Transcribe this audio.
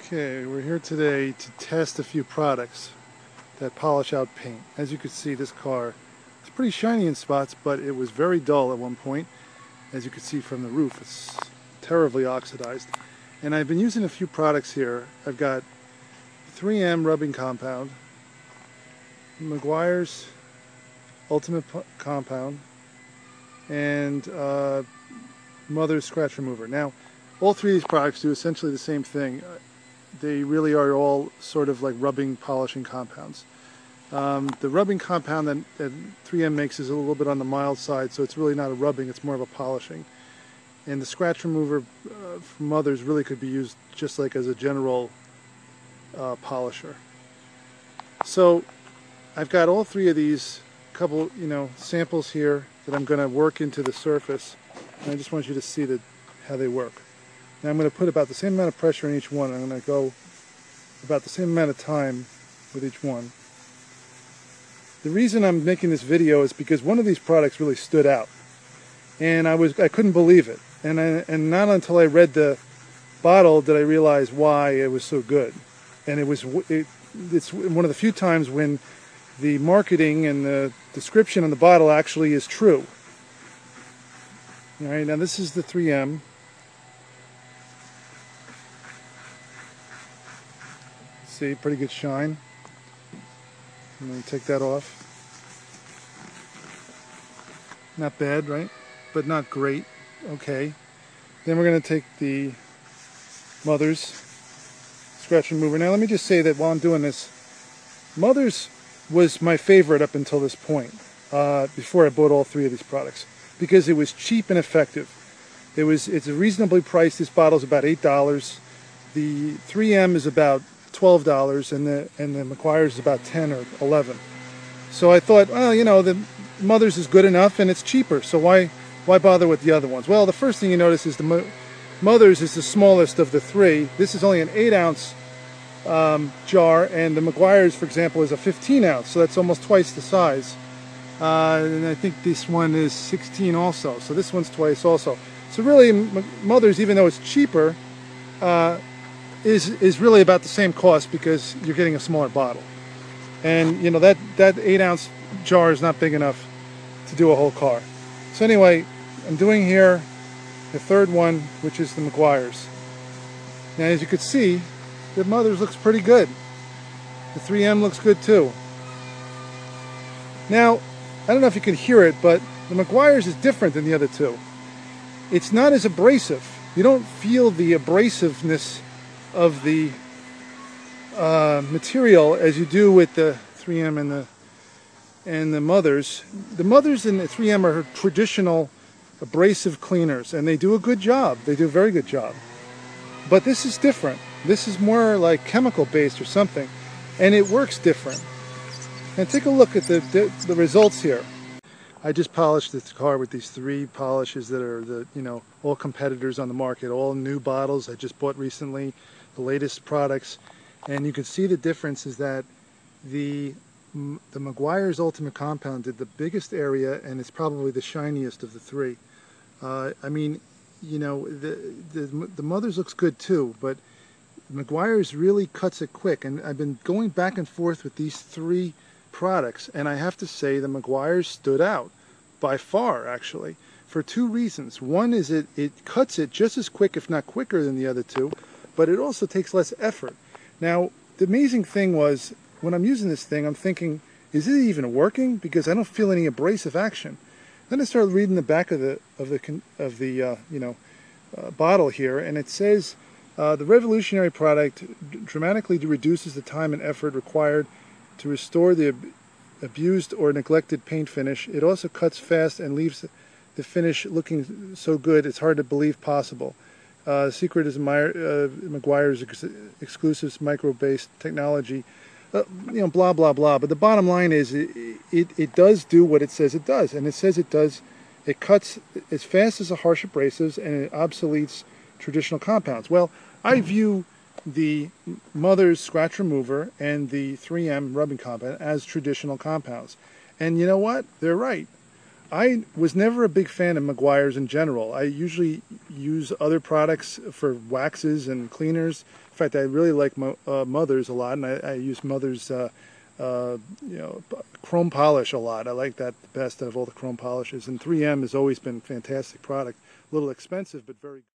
Okay, we're here today to test a few products that polish out paint. As you can see, this car is pretty shiny in spots, but it was very dull at one point. As you can see from the roof, it's terribly oxidized. And I've been using a few products here. I've got 3M rubbing compound, Meguiars ultimate compound, and Mother's scratch remover. Now, all three of these products do essentially the same thing. They really are all sort of like rubbing, polishing compounds. The rubbing compound that 3M makes is a little bit on the mild side, so it's really not a rubbing, it's more of a polishing. And the scratch remover from Mother's really could be used just like as a general polisher. So I've got all three of these, couple samples here that I'm going to work into the surface, and I just want you to see how they work. Now I'm going to put about the same amount of pressure in each one. I'm going to go about the same amount of time with each one. The reason I'm making this video is because one of these products really stood out, and I couldn't believe it. And not until I read the bottle did I realize why it was so good. And it's one of the few times when the marketing and the description on the bottle actually is true. All right, now this is the 3M. See, pretty good shine. I'm going to take that off. Not bad, right? But not great. Okay. Then we're going to take the Mother's scratch remover. Now let me just say that while I'm doing this, Mother's was my favorite up until this point, before I bought all three of these products, because it was cheap and effective. It's a reasonably priced. This bottle is about $8. The 3M is about $12, and the Meguiars is about 10 or 11. So I thought, well, the Mother's is good enough and it's cheaper, so why bother with the other ones? Well, the first thing you notice is the Mother's is the smallest of the three. This is only an 8-ounce jar, and the Meguiars, for example, is a 15-ounce, so that's almost twice the size. And I think this one is 16 also, so this one's twice also. So really, Mother's, even though it's cheaper, is really about the same cost because you're getting a smaller bottle. And that 8-ounce jar is not big enough to do a whole car. So anyway, I'm doing here the third one, which is the Meguiars. Now as you can see, the Mother's looks pretty good. The 3M looks good too. Now, I don't know if you can hear it, but the Meguiars is different than the other two. It's not as abrasive. You don't feel the abrasiveness of the material as you do with the 3M and the Mother's. The Mother's and the 3M are traditional abrasive cleaners, and they do a good job. They do a very good job. But this is different. This is more like chemical based or something, and it works different. And take a look at the results here. I just polished this car with these three polishes that are all competitors on the market, all new bottles I just bought recently, the latest products, and you can see the difference is that the Meguiars Ultimate Compound did the biggest area, and it's probably the shiniest of the three. I mean, the Mother's looks good too, but Meguiars really cuts it quick, and I've been going back and forth with these three products, and I have to say the Meguiars stood out by far, actually, for two reasons. One is it cuts it just as quick, if not quicker, than the other two, but it also takes less effort. Now, the amazing thing was, when I'm using this thing, I'm thinking, is it even working? Because I don't feel any abrasive action. Then I started reading the back of the bottle here, and it says the revolutionary product dramatically reduces the time and effort required to restore the abused or neglected paint finish. It also cuts fast and leaves the finish looking so good it's hard to believe possible. The secret is Meguiars' exclusive micro-based technology. Blah blah blah. But the bottom line is, it does do what it says it does, and it says it does. It cuts as fast as the harsh abrasives, and it obsoletes traditional compounds. Well, I view the Mother's scratch remover and the 3M rubbing compound as traditional compounds, and you know what? They're right. I was never a big fan of Meguiars in general. I usually use other products for waxes and cleaners. In fact, I really like Mother's a lot, and I use Mother's chrome polish a lot. I like that the best out of all the chrome polishes. And 3M has always been a fantastic product. A little expensive, but very good.